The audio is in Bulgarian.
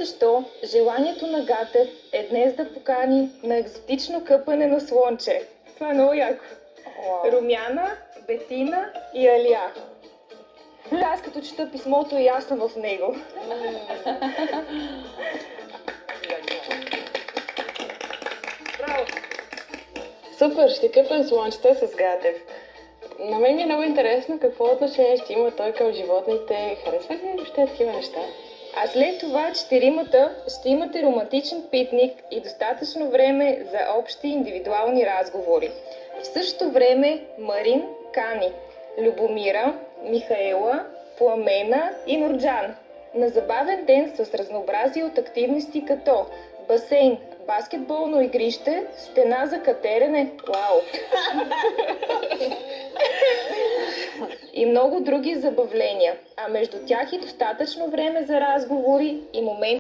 защо желанието на Гатев е днес да покани на екзотично къпане на слънче. Това е много яко. Румяна, Бетина и Алия. Аз като чета писмото и аз съм в него. Браво! Супер, ще къпнем слънчета с Гатев. На мен ми е много интересно какво отношение ще има той към животните. Харесва ли въобще такива неща? А след това четиримата ще имате романтичен питник и достатъчно време за общи индивидуални разговори. В същото време Марин кани Любомира, Михаела, Пламена и Нурджан на забавен ден с разнообразие от активности като басейн, баскетболно игрище, стена за катерене, вау! И много други забавления, а между тях и достатъчно време за разговори и моменти